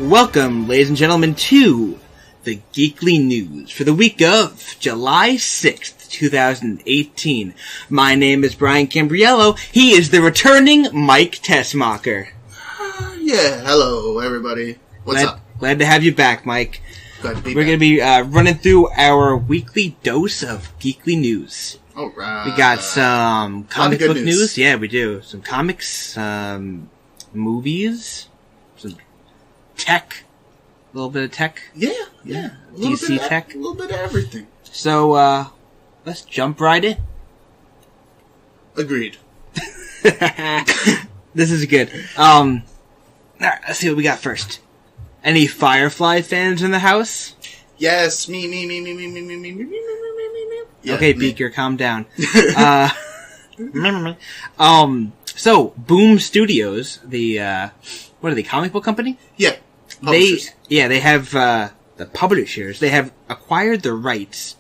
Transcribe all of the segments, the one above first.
Welcome, ladies and gentlemen, to the Geekly News for the week of July 6th, 2018. My name is Brian Cambriello. He is the returning Mike Tessmacher. Yeah, hello, everybody. What's up? Glad to have you back, Mike. Glad to be We're going to be running through our weekly dose of Geekly News. All right. We got some comic book news. Yeah, we do. Some comics, movies, some tech, a little bit of tech. Yeah. DC tech. A little bit of everything. So, let's jump right in. Agreed. This is good. Alright, let's see what we got first. Any Firefly fans in the house? Yes, me. Yeah, okay, Beaker, calm down. So, Boom Studios, the, what are they, comic book company? Yeah. They have, the publishers, they have acquired the rights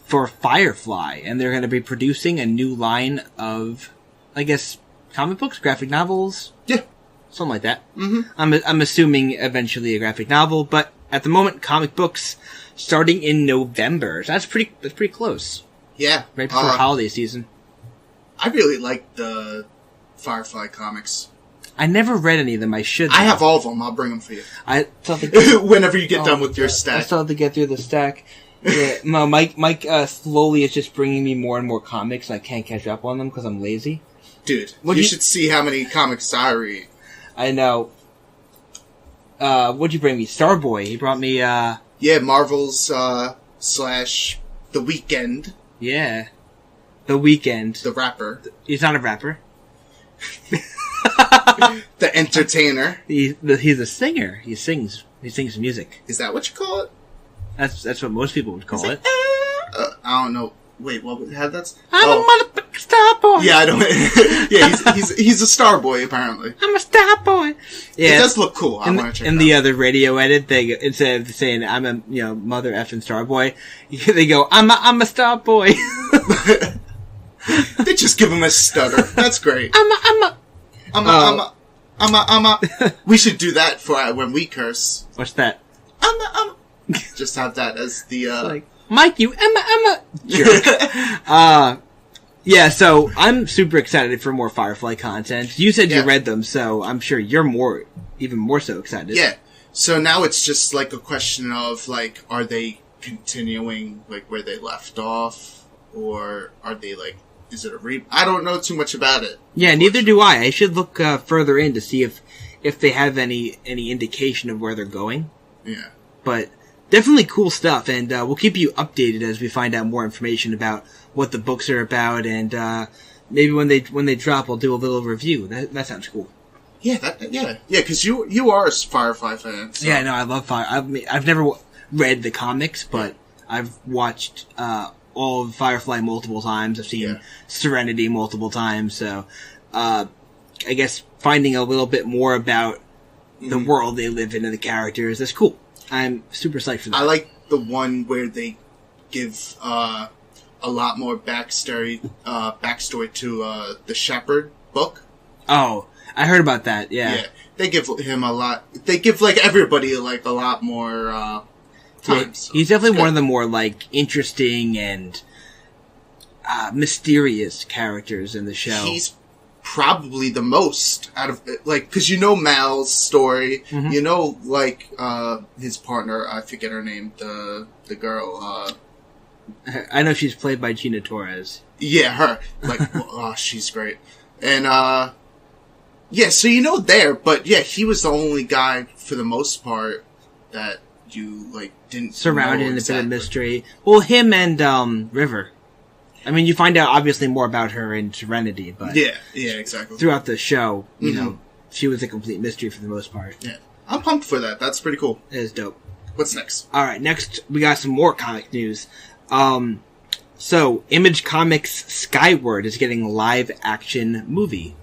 for Firefly, and they're going to be producing a new line of, I guess, comic books, graphic novels? Yeah. Something like that. Mm-hmm. I'm assuming eventually a graphic novel, but at the moment, comic books starting in November. So that's pretty close. Yeah. Right before holiday season. I really like the Firefly comics. I never read any of them. I should. I have all of them. I'll bring them for you. I still have to whenever you get done with your I stack. still have to get through the stack. Yeah, no, Mike slowly is just bringing me more and more comics. And I can't catch up on them because I'm lazy. Dude, you should see how many comics I read. I know. What'd you bring me? Starboy. He brought me, Yeah, Marvel's, / The Weeknd. Yeah. The Weeknd. The rapper. He's not a rapper. The entertainer. He's a singer. He sings music. Is that what you call it? That's what most people would call it. I don't know. Wait, what would have that? I'm a motherfucking star boy. Yeah, I don't. Yeah, he's a star boy apparently. I'm a star boy. Yeah, it does look cool. I want to check it out. In the other radio edit, they instead of saying I'm a mother effing star boy, they go I'm a star boy. They just give him a stutter. That's great. We should do that for when we curse. What's that? Just have that as the like Mike, you Emma jerk. Yeah, so I'm super excited for more Firefly content. You said you read them, so I'm sure you're even more so excited. Yeah. So now it's just like a question of like, are they continuing like where they left off, or are they like, is it a I don't know too much about it. Yeah, neither do I. I should look further in to see if they have any indication of where they're going. Yeah. But definitely cool stuff, and we'll keep you updated as we find out more information about what the books are about, and maybe when they drop, we'll do a little review. That sounds cool. Yeah, because you are a Firefly fan. So. Yeah, no, I love Firefly. I've never read the comics, but I've watched all of Firefly multiple times. I've seen Serenity multiple times, so I guess finding a little bit more about the world they live in and the characters, that's cool. I'm super psyched for that. I like the one where they give a lot more backstory to the Shepherd book. Oh, I heard about that. Yeah, they give him a lot. They give like everybody like a lot more time. Yeah, so he's definitely one of the more like interesting and mysterious characters in the show. He's probably the most out of like, because Mal's story, like his partner, I forget her name, the girl. I know she's played by Gina Torres. Yeah, her. Like, she's great. And so there, but he was the only guy for the most part that you like didn't surrounded in a bit of mystery. Well, him and River. I mean, you find out obviously more about her in Serenity, but yeah, exactly. Throughout the show, you know, she was a complete mystery for the most part. Yeah, I'm pumped for that. That's pretty cool. It is dope. What's next? All right, next we got some more comic news. So Image Comics Skyward is getting a live action movie.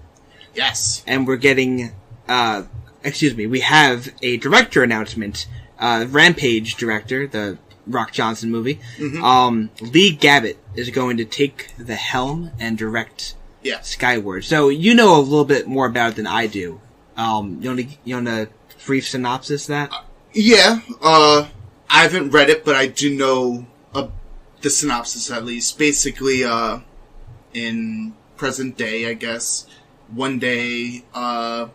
Yes, and we're getting we have a director announcement. Rampage director, the Rock Johnson movie. Lee Gabbett is going to take the helm and direct Skyward. So you know a little bit more about it than I do. You want to brief synopsis of that? Yeah. I haven't read it, but I do know the synopsis at least. Basically, in present day, I guess, one day, the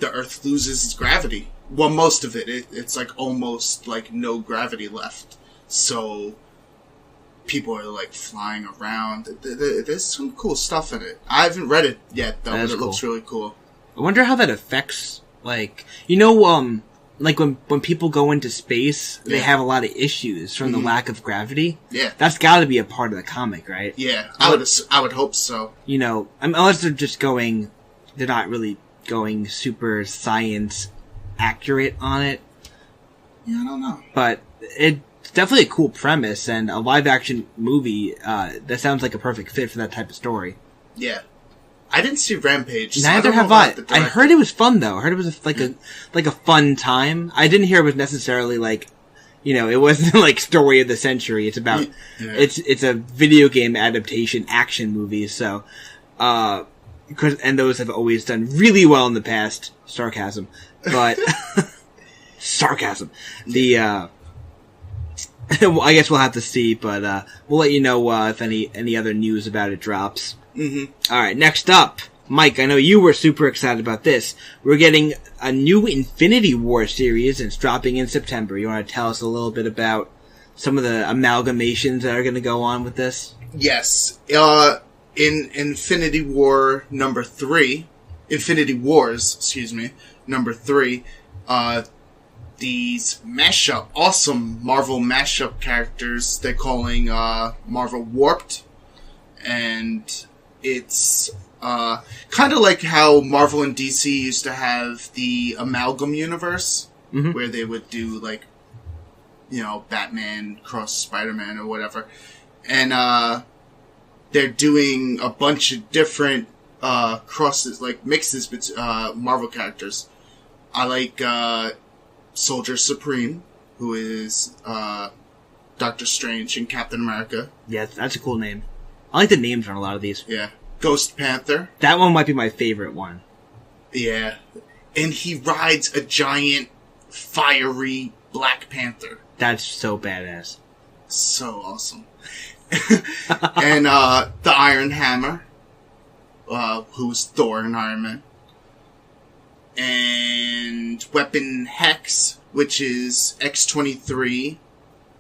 Earth loses its gravity. Well, most of it. It's like almost like no gravity left. So people are like flying around. There's some cool stuff in it. I haven't read it yet though, but it looks really cool. I wonder how that affects, like, like when people go into space, they have a lot of issues from the lack of gravity. Yeah. That's gotta be a part of the comic, right? Yeah. I would hope so. Unless they're not really going super science accurate on it. Yeah, I don't know. But it's definitely a cool premise, and a live action movie, that sounds like a perfect fit for that type of story. Yeah. I didn't see Rampage. So Neither have I. I heard it was fun though. I heard it was like a fun time. I didn't hear it was necessarily like, it wasn't like story of the century. It's about it's a video game adaptation action movie. So, and those have always done really well in the past. Sarcasm, but sarcasm. I guess we'll have to see, but we'll let you know if any other news about it drops. Mm-hmm. Alright, next up, Mike, I know you were super excited about this. We're getting a new Infinity War series, and it's dropping in September. You want to tell us a little bit about some of the amalgamations that are going to go on with this? Yes. In Infinity Wars, number 3, these awesome Marvel mashup characters they're calling Marvel Warped, and it's kind of like how Marvel and DC used to have the Amalgam Universe, where they would do, like, Batman cross Spider-Man or whatever. And they're doing a bunch of different crosses, like mixes between Marvel characters. I like Soldier Supreme, who is Doctor Strange and Captain America. Yeah, that's a cool name. I like the names on a lot of these. Yeah. Ghost Panther. That one might be my favorite one. Yeah. And he rides a giant, fiery Black Panther. That's so badass. So awesome. And the Iron Hammer, who's Thor and Iron Man. And Weapon Hex, which is X-23,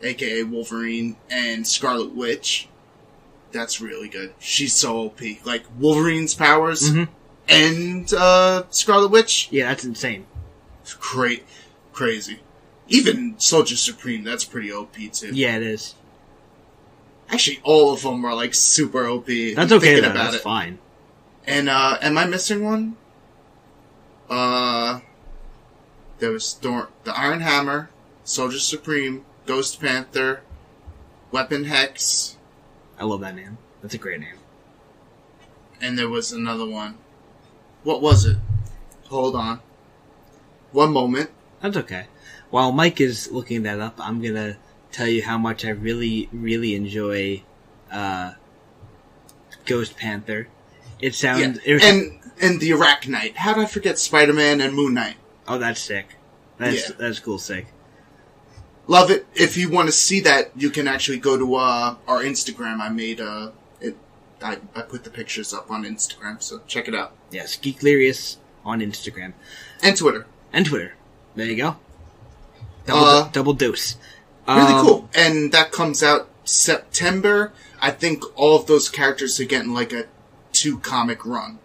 aka Wolverine, and Scarlet Witch. That's really good. She's so OP. Like, Wolverine's powers and Scarlet Witch. Yeah, that's insane. It's crazy. Even Soldier Supreme, that's pretty OP too. Yeah, it is. Actually, all of them are like super OP. That's okay though, that's fine. And am I missing one? There was the Iron Hammer, Soldier Supreme, Ghost Panther, Weapon Hex. I love that name. That's a great name. And there was another one. What was it? Hold on. One moment. That's okay. While Mike is looking that up, I'm gonna tell you how much I really, really enjoy Ghost Panther. It sounds... Yeah. And the Arachnite. How did I forget Spider-Man and Moon Knight? Oh, that's sick. That's cool, sick. Love it. If you want to see that, you can actually go to our Instagram. I made I put the pictures up on Instagram, so check it out. Yes, Geeklirious on Instagram. And Twitter. There you go. Double dose. Really cool. And that comes out September. I think all of those characters are getting like a 2-comic run.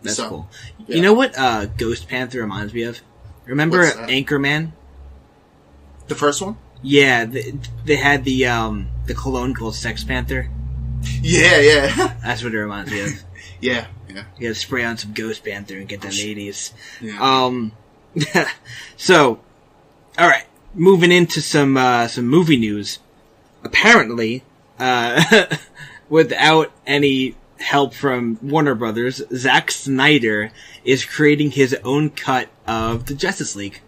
That's cool. Yeah. You know what Ghost Panther reminds me of? Remember Anchorman? The first one? Yeah, they had the cologne called Sex Panther. Yeah. That's what it reminds me of. Yeah. You gotta spray on some Ghost Panther and get them 80s. Yeah. So, alright, moving into some movie news. Apparently, without any help from Warner Brothers, Zack Snyder is creating his own cut of the Justice League.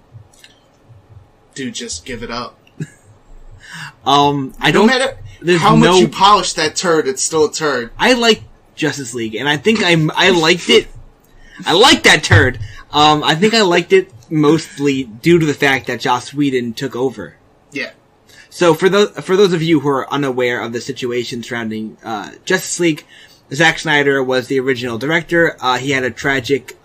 Dude, just give it up. No matter how much you polish that turd, it's still a turd. I like Justice League, and I think I liked it. I like that turd. I think I liked it mostly due to the fact that Joss Whedon took over. Yeah. So for those of you who are unaware of the situation surrounding Justice League, Zack Snyder was the original director. He had a tragic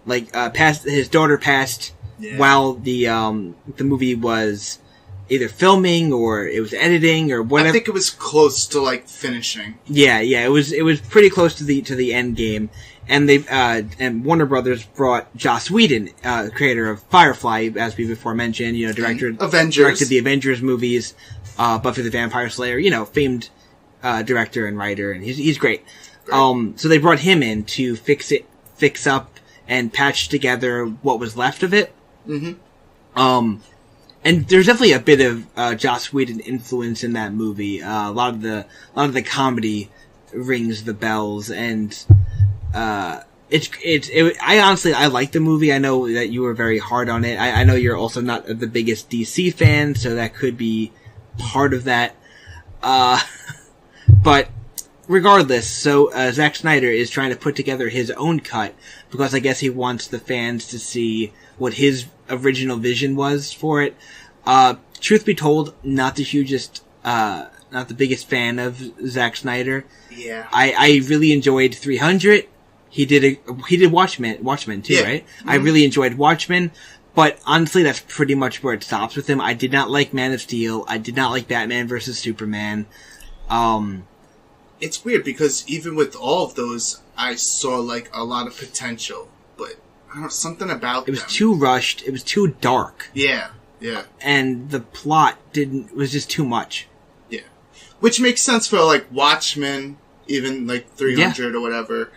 his daughter passed while the movie was either filming or it was editing or whatever. I think it was close to like finishing. Yeah, it was pretty close to the end game. And and Warner Brothers brought Joss Whedon, creator of Firefly, as we before mentioned, directed the Avengers movies, Buffy the Vampire Slayer, famed director and writer, and he's great. So they brought him in to fix up and patch together what was left of it. Mm-hmm. And there's definitely a bit of Joss Whedon influence in that movie. A lot of the comedy rings the bells, and I honestly like the movie. I know that you were very hard on it. I know you're also not the biggest DC fan, so that could be part of that. But regardless, so Zack Snyder is trying to put together his own cut because I guess he wants the fans to see what his original vision was for it. Truth be told, not the biggest fan of Zack Snyder. Yeah. I really enjoyed 300. He did Watchmen too, right? Mm-hmm. I really enjoyed Watchmen, but honestly, that's pretty much where it stops with him. I did not like Man of Steel. I did not like Batman vs Superman. It's weird because even with all of those, I saw like a lot of potential, but I don't know, something about it was too rushed. It was too dark. Yeah. And the plot was just too much. Yeah. Which makes sense for like Watchmen, even like 300 or whatever.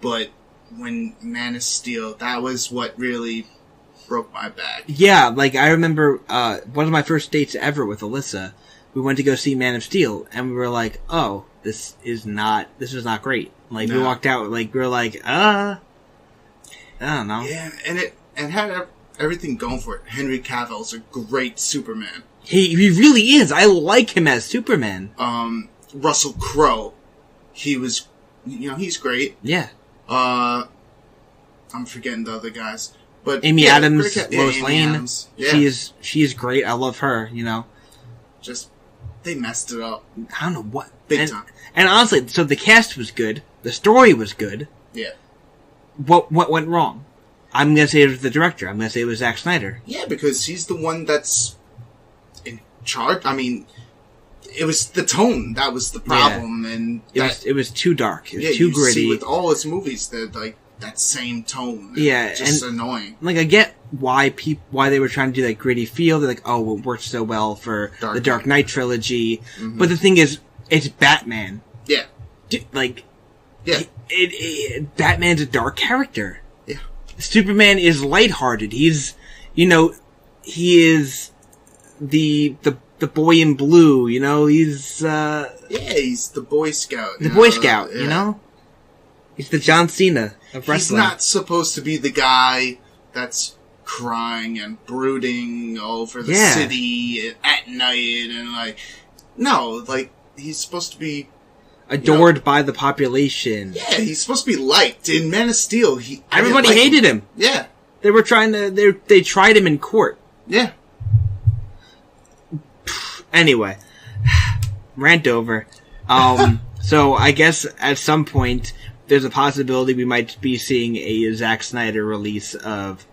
But when Man of Steel, that was what really broke my back. Yeah, like I remember one of my first dates ever with Alyssa. We went to go see Man of Steel, and we were like, "Oh, this was not great." Like we walked out, like we were like, I don't know. Yeah, and it had everything going for it. Henry Cavill's a great Superman. He really is. I like him as Superman. Russell Crowe, he was, he's great. Yeah. I'm forgetting the other guys, but Amy Adams, Lois Lane. Adams. Yeah. She is great. I love her. Just they messed it up. I don't know what big time. And honestly, so the cast was good. The story was good. Yeah. What went wrong? I'm gonna say it was the director. I'm gonna say it was Zack Snyder. Yeah, because he's the one that's in charge. I mean, it was the tone that was the problem, and it was too dark. It was too you gritty. See with all his movies, they're like that same tone. Yeah, just annoying. Like I get why they were trying to do that gritty feel. They're like, oh, it worked so well for the Dark Knight trilogy. Mm-hmm. But the thing is, it's Batman. Yeah. Batman's a dark character. Yeah. Superman is lighthearted. He's, he is the boy in blue. He's he's the Boy Scout. The Boy Scout. He's the John Cena of wrestling. He's not supposed to be the guy that's crying and brooding over the city at night and no, he's supposed to be adored by the population. Yeah, he's supposed to be liked. In Man of Steel, everybody hated him. Yeah. They were they tried him in court. Yeah. Anyway, rant over. So I guess at some point there's a possibility we might be seeing a Zack Snyder release of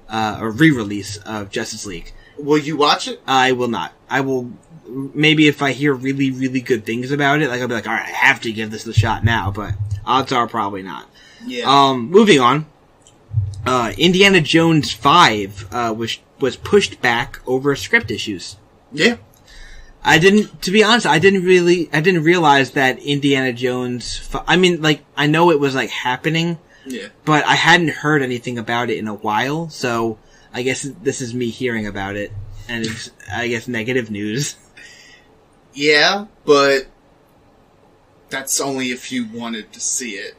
a re-release of Justice League. Will you watch it? I will not. I will. Maybe if I hear really, really good things about it, I'll be like, all right, I have to give this a shot now, but odds are probably not. Yeah. Moving on. Indiana Jones 5, was pushed back over script issues. Yeah. To be honest, I didn't realize that Indiana Jones, I know it was happening. Yeah. But I hadn't heard anything about it in a while, so I guess this is me hearing about it, and it's, I guess, negative news. Yeah, but that's only if you wanted to see it.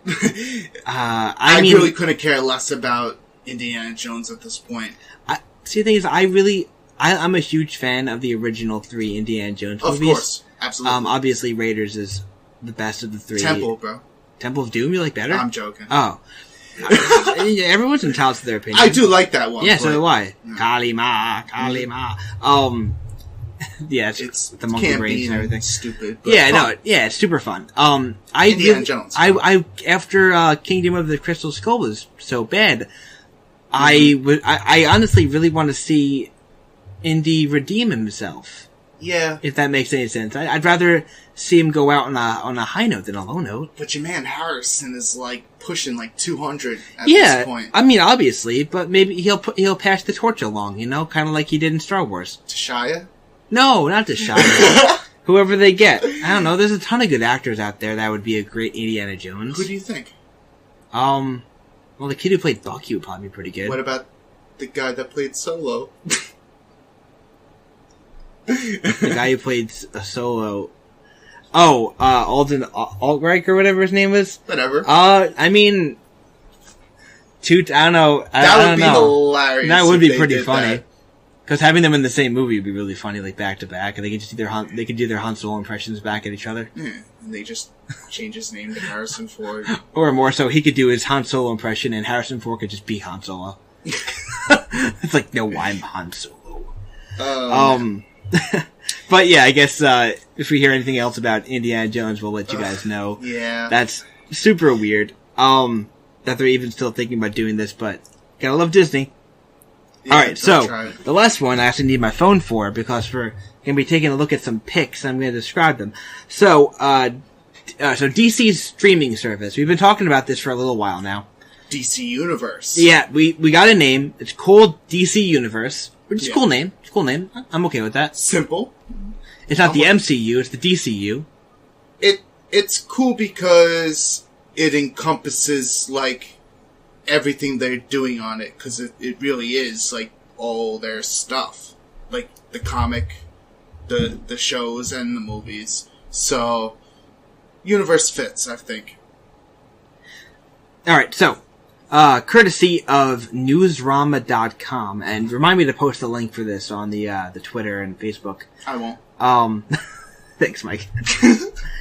I really couldn't care less about Indiana Jones at this point. See, the thing is, I'm a huge fan of the original 3 Indiana Jones movies. Of course, absolutely. Obviously, Raiders is the best of the 3. Temple, bro. Temple of Doom, you like better? I'm joking. Oh. Everyone's entitled to their opinion. I do like that one. Yeah, so do I. Kalima. Yeah, it's the monkey brains and everything. Stupid. But yeah, fun. it's super fun. Indiana Jones. I after Kingdom of the Crystal Skull was so bad, I honestly really want to see Indy redeem himself. Yeah, if that makes any sense. I'd rather see him go out on a high note than a low note. But your man Harrison is like pushing like 200 at this point. I mean, obviously, but maybe he'll pass the torch along, kind of like he did in Star Wars. To Shia? No, not to Shia. Whoever they get. I don't know. There's a ton of good actors out there that would be a great Indiana Jones. Who do you think? Well, the kid who played Bucky would probably be pretty good. What about the guy that played Solo? The guy who played Solo. Oh, Alden Altreich or whatever his name was. Whatever. I mean, I don't know. That would be hilarious. That would be pretty funny. Because having them in the same movie would be really funny, like back to back, and they could just do their Han Solo impressions back at each other. Yeah, and they just change his name to Harrison Ford. Or more so, he could do his Han Solo impression, and Harrison Ford could just be Han Solo. It's like, no, I'm Han Solo. But yeah, I guess if we hear anything else about Indiana Jones, we'll let you guys know. Yeah, that's super weird. That they're even still thinking about doing this, but gotta love Disney. Yeah, alright, so, the last one I actually need my phone for, because we're gonna be taking a look at some pics, and I'm gonna describe them. So DC's streaming service, we've been talking about this for a little while now. DC Universe. Yeah, we got a name, it's called DC Universe, which is a cool name, I'm okay with that. Simple. It's not the MCU, it's the DCU. It's cool because it encompasses, like, everything they're doing on it, because it really is like all their stuff, like the comic, the shows, and the movies. So universe fits, I think. Alright, so courtesy of newsrama.com, and remind me to post the link for this on the Twitter and Facebook. I won't. Thanks, Mike.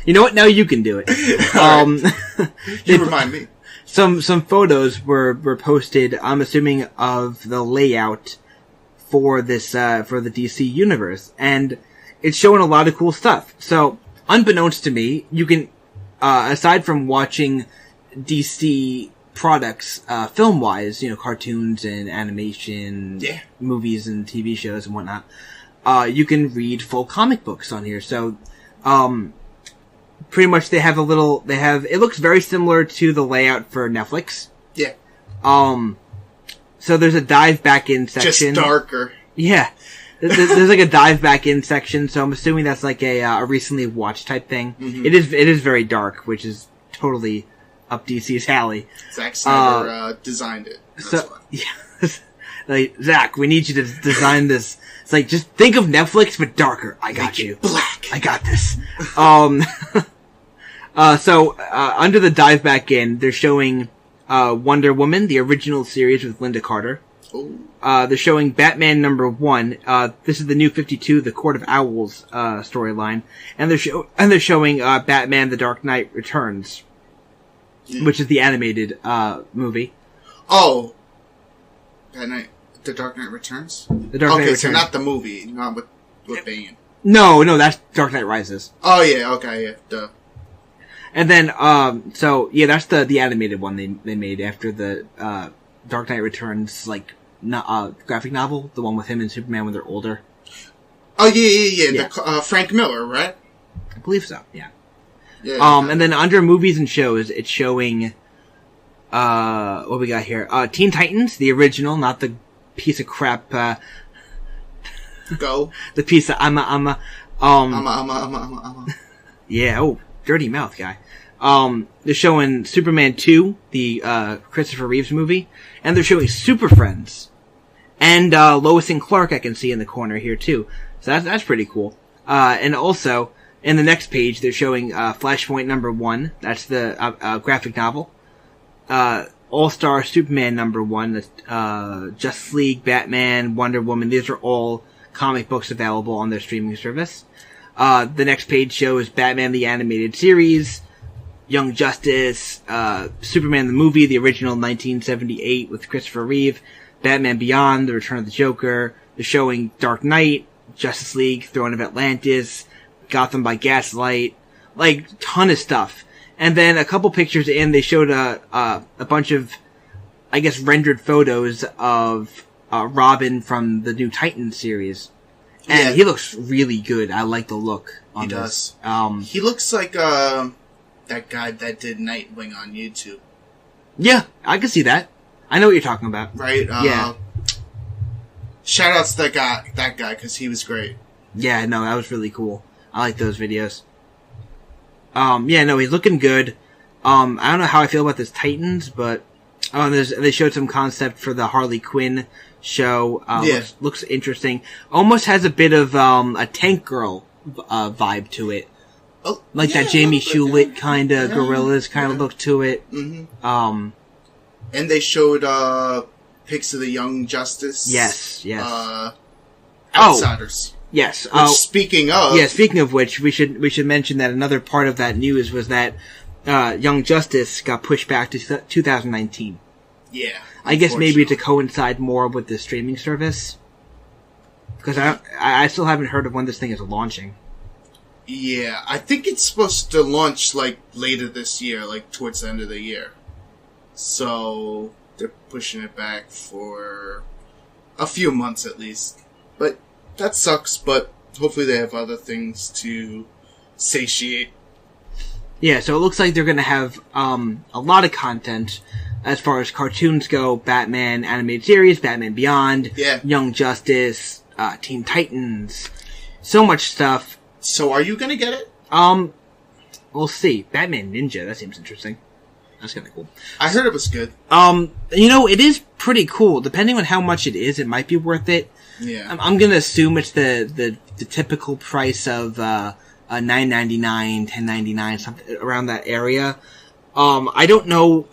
You know what? Now you can do it. You remind me. Some photos were posted, I'm assuming, of the layout for this, for the DC universe. And it's showing a lot of cool stuff. So, unbeknownst to me, you can, aside from watching DC products, film-wise, cartoons and animation, movies and TV shows and whatnot, you can read full comic books on here. So, pretty much it looks very similar to the layout for Netflix. Yeah. So there's a dive back in section. Just darker. Yeah. There's like a dive back in section, so I'm assuming that's like a recently watched type thing. Mm-hmm. It is very dark, which is totally up DC's alley. Zack Snyder designed it. That's why. Yeah. Like, Zach, we need you to design this. It's like, just think of Netflix, but darker. I got you. Black. I got this. So, under the dive back in, they're showing, Wonder Woman, the original series with Linda Carter. Ooh. They're showing Batman #1. This is the New 52, the Court of Owls, storyline. And they're showing, Batman The Dark Knight Returns. Which is the animated, movie. Oh. The Dark Knight Returns? The Dark Knight Returns. Okay, so not the movie, not with Bane. No, that's Dark Knight Rises. Oh yeah, okay, yeah, duh. And then, that's the animated one they made after the, Dark Knight Returns, like, graphic novel, the one with him and Superman when they're older. Oh, yeah. Frank Miller, right? I believe so, yeah. Yeah. And then under movies and shows, it's showing, what we got here? Teen Titans, the original, not the piece of crap, Go. The piece of, yeah, oh, dirty mouth guy. They're showing Superman 2, the, Christopher Reeves movie, and they're showing Super Friends. And, Lois and Clark I can see in the corner here too. So that's pretty cool. And also, in the next page, they're showing, Flashpoint #1. That's the, graphic novel. All-Star Superman #1. That's, Justice League, Batman, Wonder Woman. These are all comic books available on their streaming service. The next page shows Batman the Animated Series, Young Justice, Superman the movie, the original 1978 with Christopher Reeve, Batman Beyond, The Return of the Joker. They're showing Dark Knight, Justice League, Throne of Atlantis, Gotham by Gaslight, like ton of stuff. And then a couple pictures in, they showed a bunch of, I guess, rendered photos of Robin from the new Titans series. And he looks really good. I like the look on this. He does. He looks like that guy that did Nightwing on YouTube. Yeah, I can see that. I know what you're talking about. Right? Yeah. Shout out to that guy, because he was great. Yeah, no, that was really cool. I like those videos. Yeah, no, he's looking good. I don't know how I feel about this Titans, but they showed some concept for the Harley Quinn show. Looks interesting. Almost has a bit of a Tank Girl vibe to it. Oh, like that Jamie Hewlett kind of Gorillas kind of look to it. Mm-hmm. And they showed pics of the Young Justice. Yes. Outsiders. Yes. Speaking of... Yeah, speaking of which, we should mention that another part of that news was that Young Justice got pushed back to 2019. Yeah. I guess maybe to coincide more with the streaming service. Because I still haven't heard of when this thing is launching. Yeah, I think it's supposed to launch, like, later this year, like, towards the end of the year. So, they're pushing it back for a few months at least. But that sucks, but hopefully they have other things to satiate. Yeah, so it looks like they're going to have a lot of content as far as cartoons go. Batman animated series, Batman Beyond, Young Justice, Teen Titans, so much stuff. So are you going to get it? We'll see. Batman Ninja, that seems interesting. That's kind of cool. I heard it was good. It is pretty cool. Depending on how much it is, it might be worth it. Yeah. I'm gonna assume it's the typical price of $9.99, $10.99, something around that area. I don't know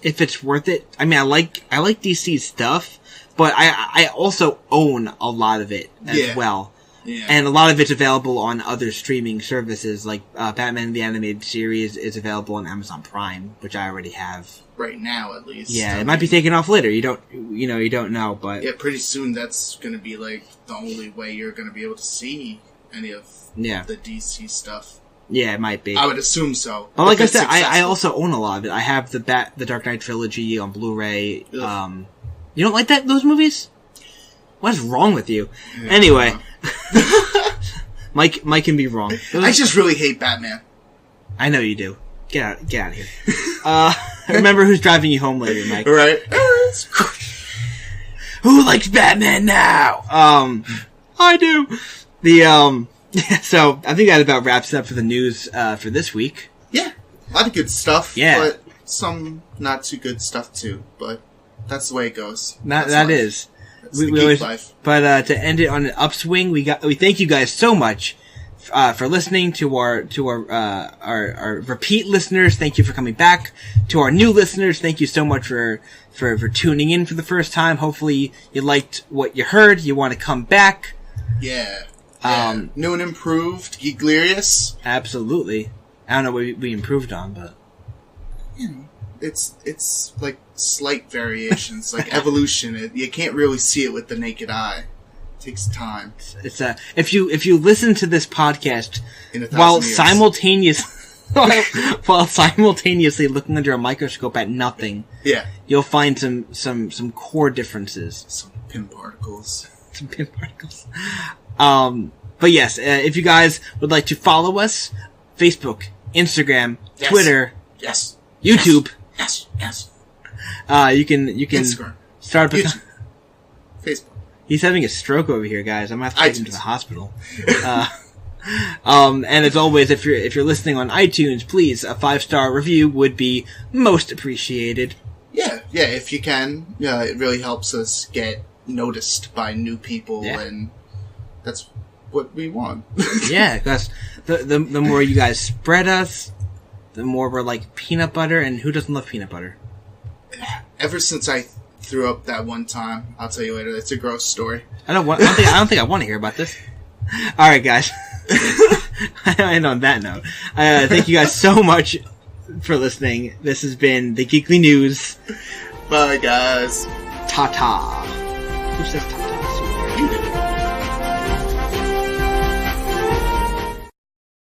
if it's worth it. I mean, I like DC's stuff, but I also own a lot of it as well. Yeah. And a lot of it's available on other streaming services, like Batman the Animated Series is available on Amazon Prime, which I already have. Right now, at least. Yeah, it might be taken off later. You don't know, but... Yeah, pretty soon that's going to be, like, the only way you're going to be able to see any of the DC stuff. Yeah, it might be. I would assume so. But like I said, I also own a lot of it. I have the Dark Knight trilogy on Blu-ray. Ugh. You don't like those movies? What is wrong with you? Yeah. Anyway... Mike can be wrong. I just really hate Batman. I know you do. Get out of here. Remember who's driving you home later, Mike. Right. Who likes Batman now? I do. So I think that about wraps it up for the news for this week. Yeah. A lot of good stuff. Yeah. But some not too good stuff too. But that's the way it goes. That is. We always, life. But to end it on an upswing, we thank you guys so much for listening to our repeat listeners. Thank you for coming back. To our new listeners, thank you so much for tuning in for the first time. Hopefully you liked what you heard. You want to come back. Yeah. New and improved. Geeklirious. Absolutely. I don't know what we improved on, but it's like slight variations, like evolution. You can't really see it with the naked eye. It takes time. It's if you listen to this podcast while simultaneously looking under a microscope at nothing, you'll find some core differences. Some pin particles. But yes, if you guys would like to follow us, Facebook, Instagram, Twitter, YouTube. Yes. You can Instagram, start YouTube, Facebook. He's having a stroke over here, guys. I'm gonna have to take him to the hospital. And as always, if you're listening on iTunes, please a 5-star review would be most appreciated. Yeah, if you can. Yeah, it really helps us get noticed by new people, and that's what we want. Yeah, because the more you guys spread us, the more we're like peanut butter, and who doesn't love peanut butter? Ever since I threw up that one time, I'll tell you later. It's a gross story. I don't think I want to hear about this. All right, guys. And on that note, thank you guys so much for listening. This has been the Geekly News. Bye, guys. Ta-ta. Who says ta-ta? You did.